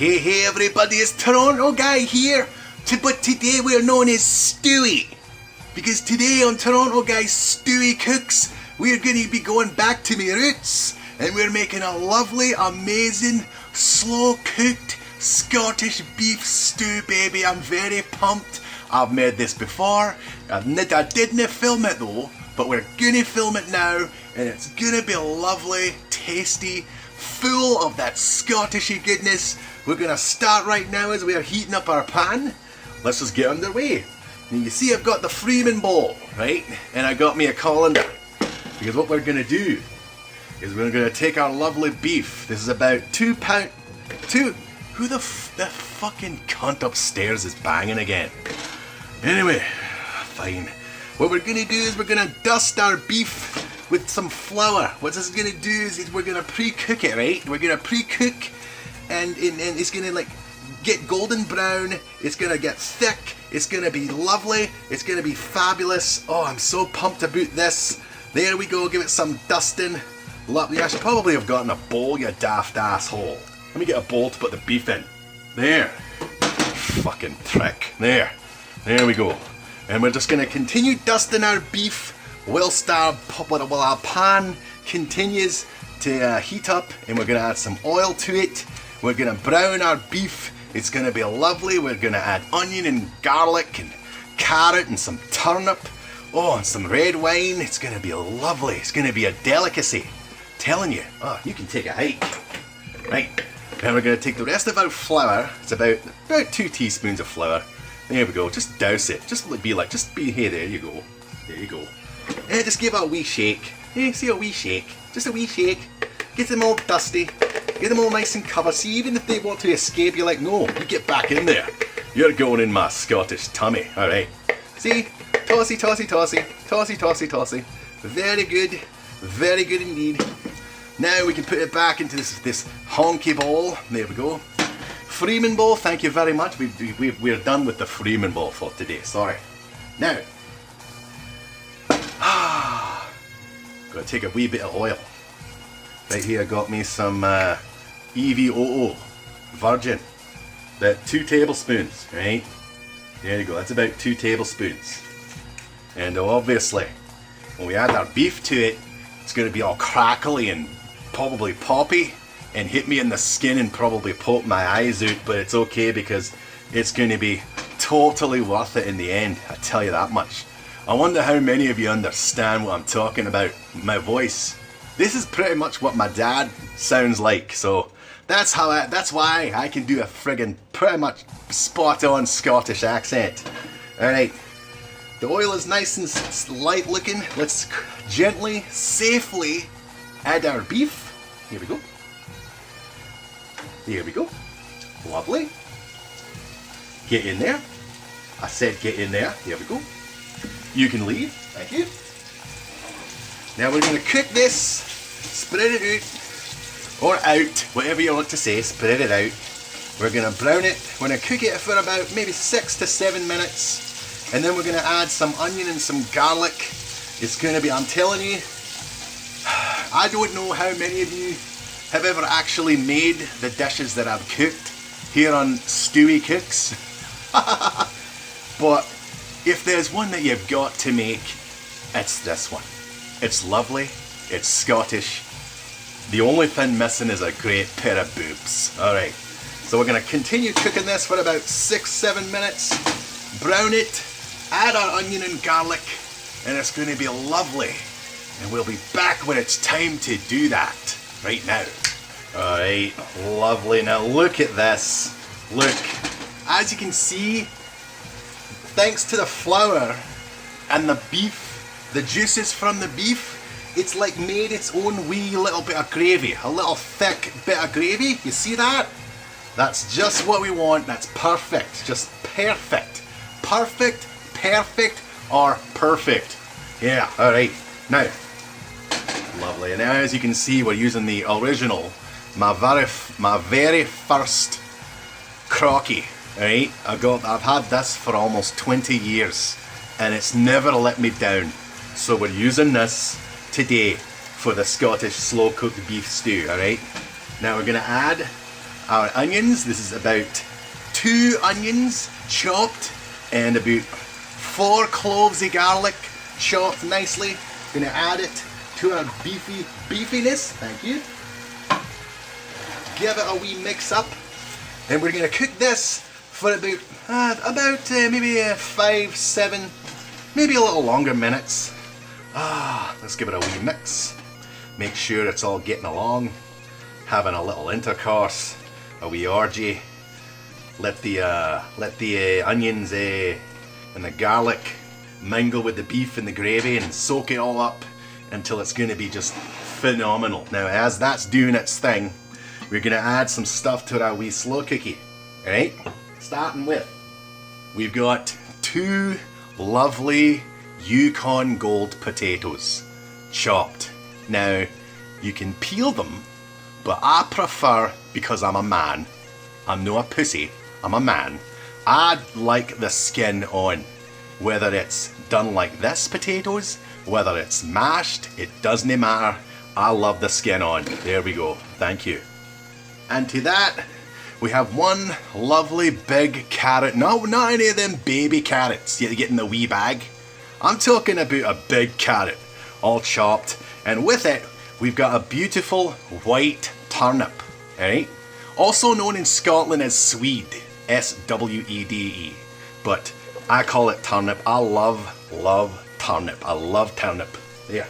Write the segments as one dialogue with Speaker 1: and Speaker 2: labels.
Speaker 1: Hey everybody, it's Toronto Guy here, but today we're known as Stewie. Because today on Toronto Guy's Stewie Cooks, we're going to be going back to my roots, and we're making a lovely, amazing, slow-cooked Scottish beef stew, baby. I'm very pumped. I've made this before. I didn't film it though, but we're going to film it now, and it's going to be lovely, tasty, full of that Scottishy goodness. We're going to start right now as we are heating up our pan. Let's just get underway. Now you see I've got the Freeman bowl, right? And I got me a colander. Because what we're going to do is we're going to take our lovely beef. This is about 2 pound... Who the fucking cunt upstairs is banging again? Anyway, fine. What we're going to do is we're going to dust our beef with some flour. What this is going to do is we're going to pre-cook it, right? We're going to pre-cook and it's going to like get golden brown. It's going to get thick. It's going to be lovely. It's going to be fabulous. Oh, I'm so pumped about this. There we go. Give it some dusting. Lovely. I should probably have gotten a bowl, you daft asshole. Let me get a bowl to put the beef in. There. Fucking trick. There we go. And we're just going to continue dusting our beef whilst our pan continues to heat up, and we're going to add some oil to it. We're going to brown our beef. It's going to be lovely. We're going to add onion and garlic and carrot and some turnip. Oh, and some red wine. It's going to be lovely. It's going to be a delicacy. Telling you. Oh, you can take a hike. Right. Then we're going to take the rest of our flour. It's about 2 teaspoons of flour. There we go. Just douse it. Hey, there you go. There you go. And just give it a wee shake. Hey, see, a wee shake. Just a wee shake. Get them all dusty. Get them all nice and covered. See, even if they want to escape, you're like, no, you get back in there. You're going in my Scottish tummy. Alright. See? Tossy, tossy, tossy. Tossy, tossy, tossy. Very good. Very good indeed. Now we can put it back into this honky bowl. There we go. Freeman bowl, thank you very much. We're done with the Freeman bowl for today. Sorry. Now, gotta take a wee bit of oil. Right here I got me some EVOO virgin. About 2 tablespoons, right? There you go, that's about 2 tablespoons. And obviously, when we add our beef to it, it's gonna be all crackly and probably poppy and hit me in the skin and probably poke my eyes out, but it's okay because it's gonna be totally worth it in the end, I tell you that much. I wonder how many of you understand what I'm talking about. My voice. This is pretty much what my dad sounds like, so that's why I can do a friggin' pretty much spot on Scottish accent. Alright, the oil is nice and light looking. Let's gently, safely add our beef. Here we go. There we go. Lovely. Get in there. I said get in there. Here we go. You can leave. Thank you. Now we're going to cook this, spread it out, or out, whatever you want to say, spread it out. We're going to brown it, we're going to cook it for about maybe 6 to 7 minutes, and then we're going to add some onion and some garlic. It's going to be, I'm telling you, I don't know how many of you have ever actually made the dishes that I've cooked here on Stewie Cooks, but if there's one that you've got to make, it's this one. It's lovely, it's Scottish. The only thing missing is a great pair of boobs. Alright, so we're going to continue cooking this for about 6-7 minutes. Brown it, add our onion and garlic, and it's going to be lovely. And we'll be back when it's time to do that, right now. Alright, lovely. Now look at this. Look, as you can see, thanks to the flour and the beef, the juices from the beef, it's like made its own wee little bit of gravy, a little thick bit of gravy. You see that? That's just what we want. That's perfect. Just perfect. Perfect, perfect, or perfect. Yeah, alright. Now, lovely. And now as you can see, we're using the original, my very first crocky. Alright, I've had this for almost 20 years and it's never let me down. So we're using this today for the Scottish slow cooked beef stew, alright? Now we're going to add our onions. This is about 2 onions chopped and about 4 cloves of garlic chopped nicely. Gonna add it to our beefiness. Thank you. Give it a wee mix up, and we're gonna cook this for about maybe 5, 7, maybe a little longer minutes. Let's give it a wee mix. Make sure it's all getting along. Having a little intercourse, a wee orgy. Let the onions and the garlic mingle with the beef and the gravy and soak it all up until it's going to be just phenomenal. Now, as that's doing its thing, we're going to add some stuff to our wee slow cookie. Alright? Starting with, we've got 2 lovely Yukon Gold potatoes, chopped. Now, you can peel them, but I prefer, because I'm a man, I'm not a pussy, I'm a man, I like the skin on. Whether it's done like this potatoes, whether it's mashed, it doesn't matter. I love the skin on. There we go. Thank you. And to that, we have 1 lovely big carrot. No, not any of them baby carrots you get in the wee bag. I'm talking about a big carrot, all chopped. And with it, we've got a beautiful white turnip, right? Also known in Scotland as swede, S-W-E-D-E. But I call it turnip. I love turnip. I love turnip. There,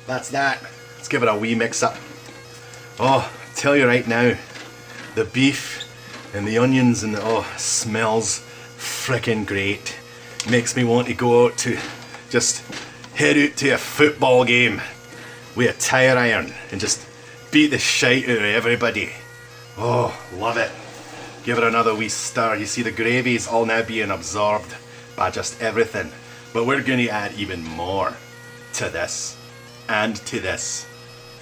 Speaker 1: that's that. Let's give it a wee mix up. Oh, I tell you right now, the beef and the onions and smells frickin' great. Makes me want to go out to just head out to a football game with a tire iron and just beat the shite out of everybody. Oh, love it. Give it another wee stir. You see the gravy's all now being absorbed by just everything. But we're going to add even more to this and to this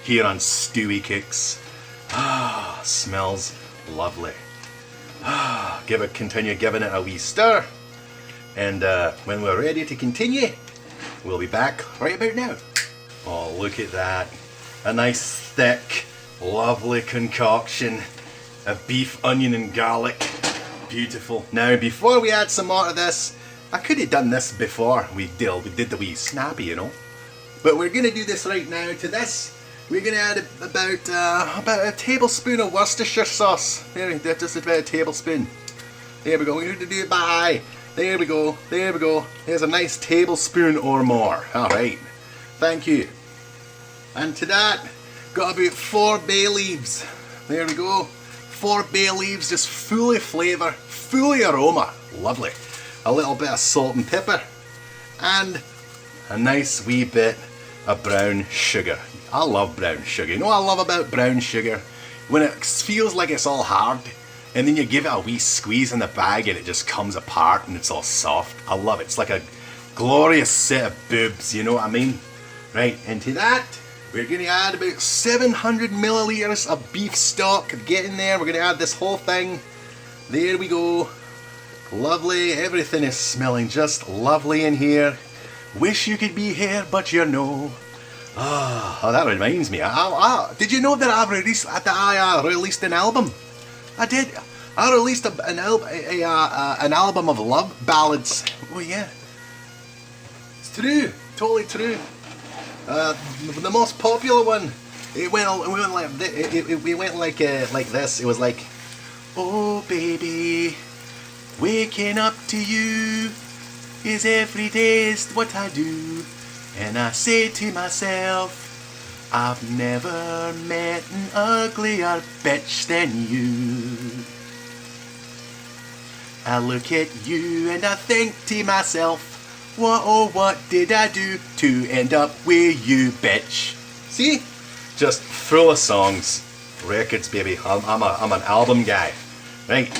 Speaker 1: here on Stewie Cooks. Smells lovely. Continue giving it a wee stir. And when we're ready to continue, we'll be back right about now. Oh, look at that. A nice thick, lovely concoction of beef, onion and garlic. Beautiful. Now, before we add some more to this, I could have done this before we did the wee snappy, you know. But we're going to do this right now. To this, we're going to add about a tablespoon of Worcestershire sauce. There, just about a tablespoon. There we go. We're going to do it by eye. There we go. There we go. There's a nice tablespoon or more. Alright. Thank you. And to that, got about 4 bay leaves. There we go. 4 bay leaves, just full of flavour, full of aroma. Lovely. A little bit of salt and pepper. And a nice wee bit of brown sugar. I love brown sugar. You know what I love about brown sugar? When it feels like it's all hard, and then you give it a wee squeeze in the bag and it just comes apart and it's all soft. I love it. It's like a glorious set of boobs, you know what I mean? Right, and to that, we're going to add about 700 milliliters of beef stock. Get in there, we're going to add this whole thing. There we go. Lovely, everything is smelling just lovely in here. Wish you could be here, but you know. Oh, that reminds me. Did you know that I released an album? I did. I released an album of love ballads. Oh yeah, it's true, totally true. The most popular one, it went like this. It was like, oh baby, waking up to you is every day is what I do, and I say to myself, I've never met an uglier bitch than you. I look at you and I think to myself, what did I do to end up with you, bitch? See? Just full of songs. Records, baby. I'm an album guy. Right.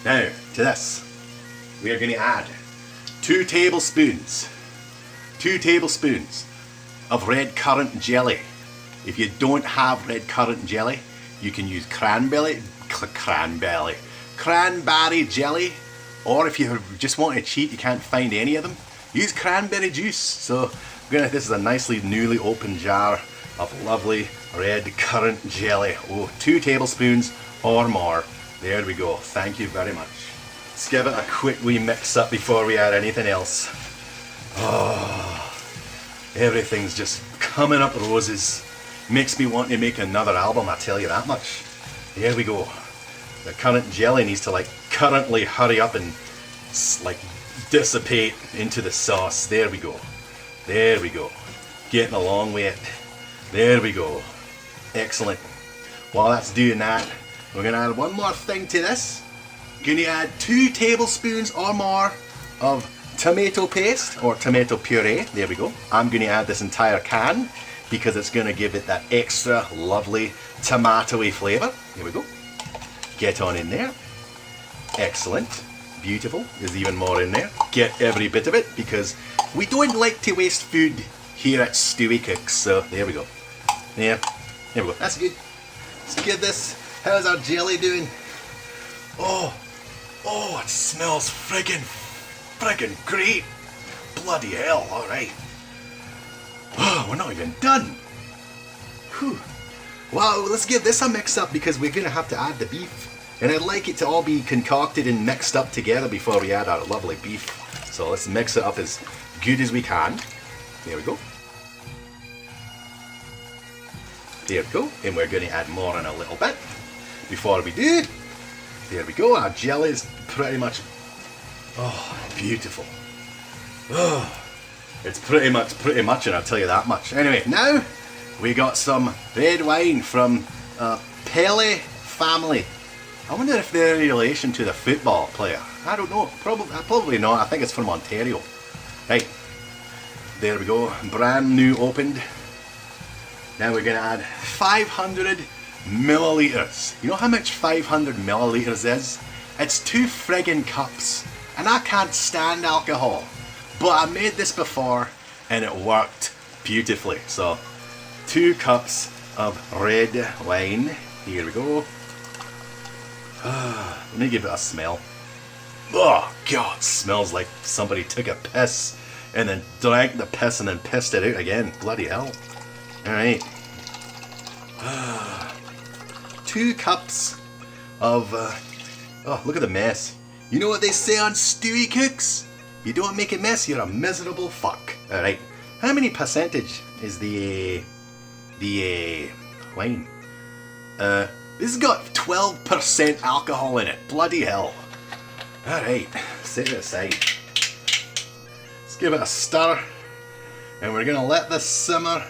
Speaker 1: Now, to this. We are going to add 2 tablespoons of red currant jelly. If you don't have red currant jelly, you can use cranberry jelly, or if you just want to cheat, you can't find any of them, use cranberry juice. So this is a nicely newly opened jar of lovely red currant jelly. Oh, 2 tablespoons or more. There we go. Thank you very much. Let's give it a quick wee mix up before we add anything else. Oh, everything's just coming up roses. Makes me want to make another album, I tell you that much. There we go. The currant jelly needs to like currently hurry up and like dissipate into the sauce. There we go. There we go. Getting along with it. There we go. Excellent. While that's doing that, we're going to add one more thing to this. Going to add 2 tablespoons or more of tomato paste or tomato puree. There we go. I'm going to add this entire can because it's going to give it that extra lovely tomatoey flavour. Here we go. Get on in there. Excellent. Beautiful. There's even more in there. Get every bit of it because we don't like to waste food here at Stewie Cooks. So there we go. There we go. That's good. Let's give this. How's our jelly doing? Oh, it smells friggin' great. Bloody hell, alright. Oh, we're not even done. Whew. Well, let's give this a mix up because we're going to have to add the beef. And I'd like it to all be concocted and mixed up together before we add our lovely beef. So let's mix it up as good as we can. There we go. There we go. And we're going to add more in a little bit. Before we do, there we go. Our jelly is pretty much, beautiful. Oh, it's pretty much, and I'll tell you that much. Anyway, now we got some red wine from Pele family. I wonder if they're in relation to the football player. I don't know. Probably not. I think it's from Ontario. Right. There we go. Brand new opened. Now we're going to add 500 milliliters. You know how much 500 milliliters is? It's 2 friggin' cups. And I can't stand alcohol. But I made this before and it worked beautifully. So 2 cups of red wine. Here we go. Let me give it a smell. Oh God, smells like somebody took a piss and then drank the piss and then pissed it out again. Bloody hell. Alright. 2 cups of, look at the mess. You know what they say on Stewie Cooks? You don't make a mess, you're a miserable fuck. Alright. How many percentage is the wine? This has got 12% alcohol in it. Bloody hell. Alright, set it aside. Let's give it a stir. And we're going to let this simmer.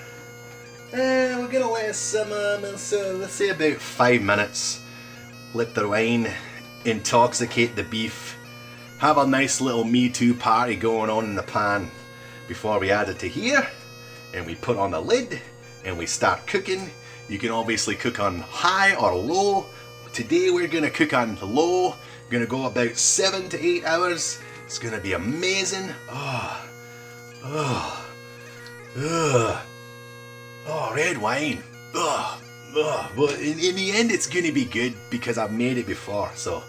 Speaker 1: We're going to let it simmer, so let's say about 5 minutes. Let the wine intoxicate the beef. Have a nice little Me Too party going on in the pan before we add it to here. And we put on the lid and we start cooking. You can obviously cook on high or low. Today we're going to cook on low. We're going to go about 7 to 8 hours. It's going to be amazing. Red wine. But in the end it's going to be good because I've made it before. So,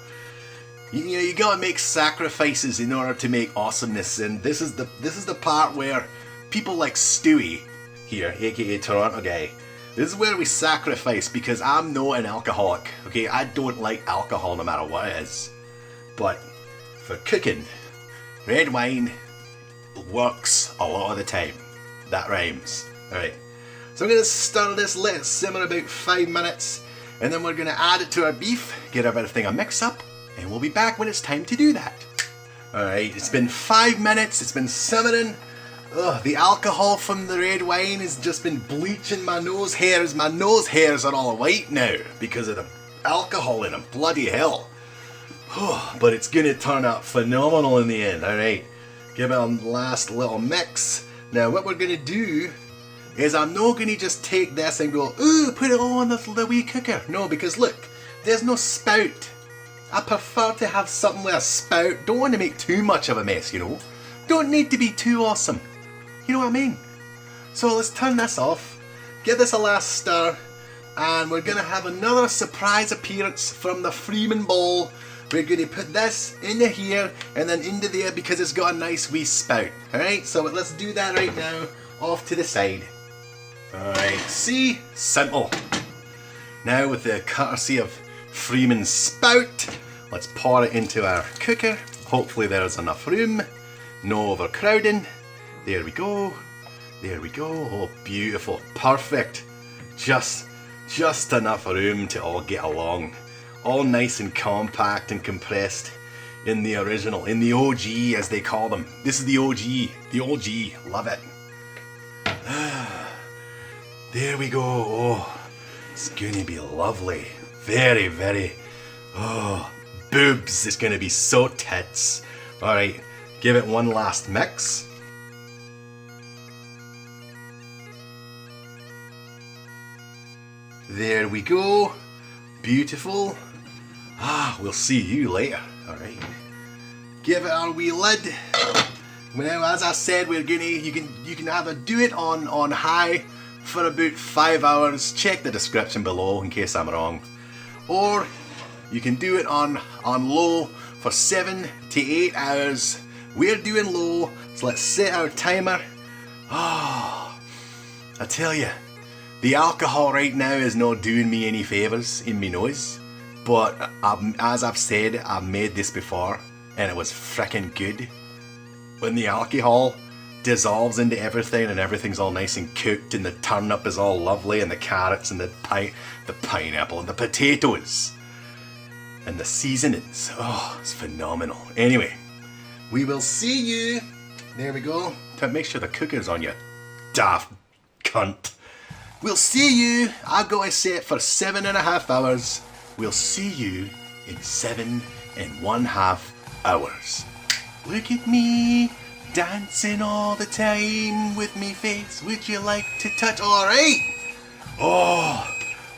Speaker 1: you know, you got to make sacrifices in order to make awesomeness. And this is the part where people like Stewie here, aka Toronto Guy, this is where we sacrifice because I'm not an alcoholic, okay? I don't like alcohol no matter what it is. But for cooking, red wine works a lot of the time. That rhymes. Alright, so I'm going to stir this, let it simmer about 5 minutes, and then we're going to add it to our beef, get everything a mix up, and we'll be back when it's time to do that. Alright, it's been 5 minutes, it's been simmering. The alcohol from the red wine has just been bleaching my nose hairs. My nose hairs are all white now because of the alcohol in them. Bloody hell. But it's going to turn out phenomenal in the end. Alright, give it a last little mix. Now what we're going to do is I'm not going to just take this and go, ooh, put it all in the wee cooker. No, because look, there's no spout. I prefer to have something with a spout. Don't want to make too much of a mess, you know. Don't need to be too awesome. You know what I mean? So let's turn this off, give this a last stir, and we're going to have another surprise appearance from the Freeman bowl. We're going to put this into here and then into there because it's got a nice wee spout. Alright, so let's do that right now, off to the side. Alright, see? Simple. Now with the courtesy of Freeman's spout, let's pour it into our cooker. Hopefully there's enough room. No overcrowding. There we go. There we go. Oh, beautiful. Perfect. Just enough room to all get along. All nice and compact and compressed in the original, in the OG as they call them. This is the OG. The OG. Love it. There we go. Oh, it's going to be lovely. Very, very. Oh, boobs. It's going to be so tits. Alright, give it one last mix. There we go. Beautiful. We'll see you later. Alright. Give it our wee lid. Well, as I said, you can either do it on high for about 5 hours. Check the description below in case I'm wrong. Or you can do it on low for 7 to 8 hours. We're doing low, so let's set our timer. I tell you, the alcohol right now is not doing me any favours in my nose. But as I've said, I've made this before and it was frickin' good. When the alcohol dissolves into everything and everything's all nice and cooked and the turnip is all lovely and the carrots and the pineapple and the potatoes and the seasonings. Oh, it's phenomenal. Anyway, we will see you. There we go. Make sure the cooker's on, you daft cunt. We'll see you. I got it set for 7.5 hours. We'll see you in 7.5 hours. Look at me dancing all the time with me face. Would you like to touch? Alright. Oh,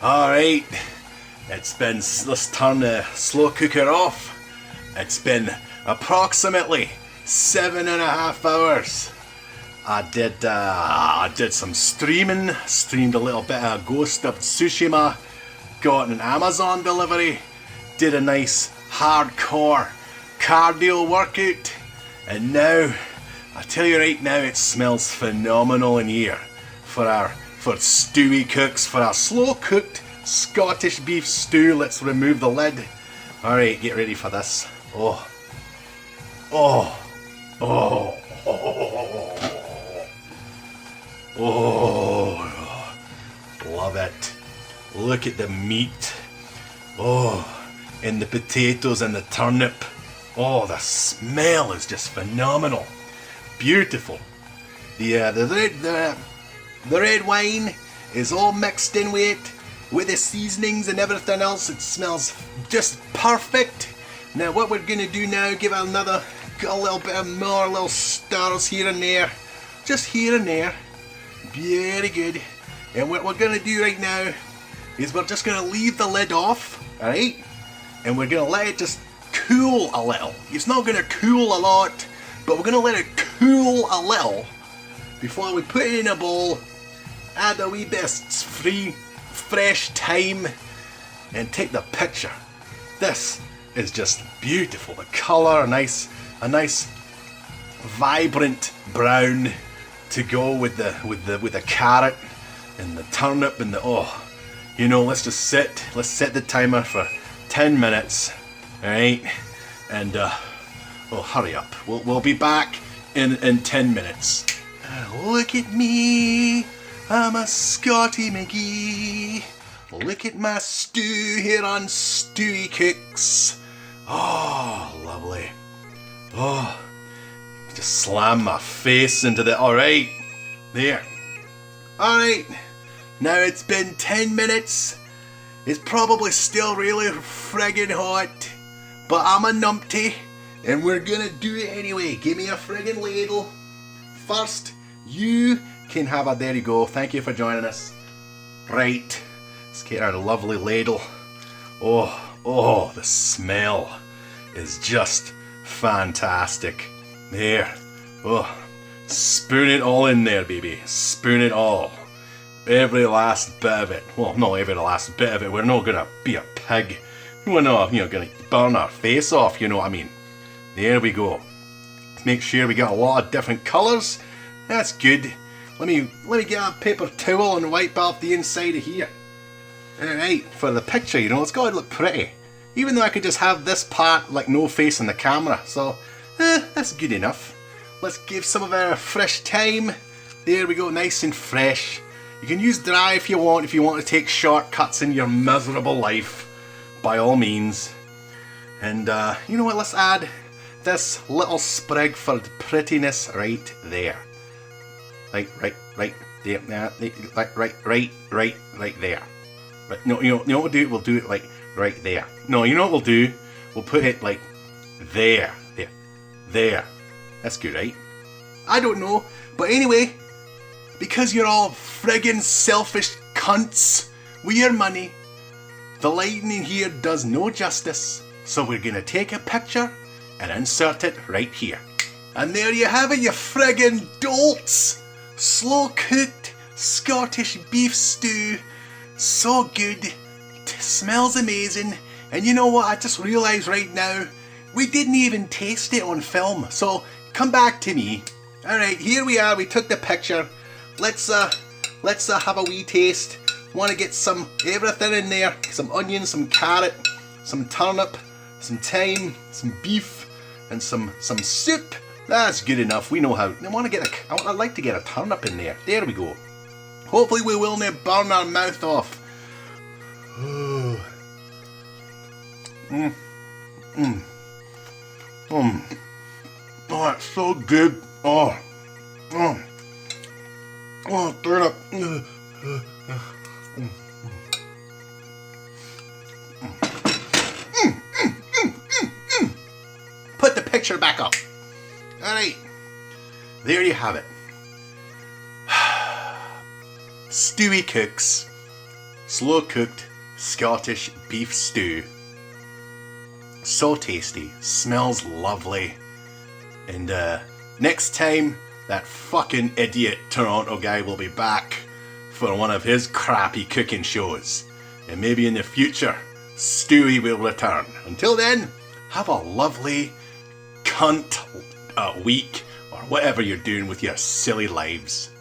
Speaker 1: alright. Let's turn the slow cooker off. It's been approximately 7.5 hours. I did some streaming, streamed a little bit of Ghost of Tsushima, got an Amazon delivery, did a nice hardcore cardio workout, and now, I tell you right now, it smells phenomenal in here for stewy cooks, for our slow cooked Scottish beef stew. Let's remove the lid. Alright, get ready for this. Oh, love it. Look at the meat. Oh, and the potatoes and the turnip. Oh, the smell is just phenomenal. Beautiful. The red wine is all mixed in with it, with the seasonings and everything else. It smells just perfect. Now what we're gonna do now, give it a little bit of more little stirs here and there. Just here and there. Very good. And what we're gonna do right now is we're just gonna leave the lid off, alright? And we're gonna let it just cool a little. It's not gonna cool a lot, but we're gonna let it cool a little before we put it in a bowl, add a wee bit of fresh thyme, and take the picture. This is just beautiful. The colour, a nice vibrant brown to go with the carrot and the turnip and let's set the timer for 10 minutes, alright? And hurry up. We'll be back in 10 minutes. Look at me, I'm a Scotty McGee. Look at my stew here on Stewie Cooks. Oh, lovely. Oh, just slam my face into the, alright, there. Alright, now it's been 10 minutes. It's probably still really friggin' hot, but I'm a numpty, and we're gonna do it anyway. Give me a friggin' ladle. First, you can have a, there you go, thank you for joining us. Right, let's get our lovely ladle. Oh, the smell is just fantastic. There, spoon it all in there, baby. Spoon it all. Every last bit of it. Well, not every last bit of it. We're not gonna be a pig. We're not, gonna burn our face off, you know what I mean. There we go. Let's make sure we got a lot of different colours. That's good. Let me get a paper towel and wipe off the inside of here. Alright, for the picture, you know, it's got to look pretty. Even though I could just have this part like no face on the camera, so that's good enough. Let's give some of our fresh thyme. There we go, nice and fresh. You can use dry if you want to take shortcuts in your miserable life, by all means. And you know what, let's add this little sprig for the prettiness right there. Right there, right there. But no, you know what we'll do? We'll do it like right there. No, you know what we'll do? We'll put it like there. That's good, right? I don't know. But anyway, because you're all friggin' selfish cunts with your money, the lighting in here does no justice. So we're gonna take a picture and insert it right here. And there you have it, you friggin' dolts! Slow cooked Scottish beef stew. So good, smells amazing, and you know what, I just realised right now, we didn't even taste it on film, so come back to me. Alright, here we are, we took the picture, let's have a wee taste. Want to get some everything in there, some onion, some carrot, some turnip, some thyme, some beef, and some soup. That's good enough, we know how. I'd like to get a turnip in there, there we go. Hopefully we will not burn our mouth off. Oh, it's so good. Oh, turnip. Put the picture back up. Alright, there you have it. Stewie Cooks slow cooked Scottish beef stew. So tasty, smells lovely. And next time that fucking idiot Toronto guy will be back for one of his crappy cooking shows. And maybe in the future Stewie will return. Until then, have a lovely cunt week or whatever you're doing with your silly lives.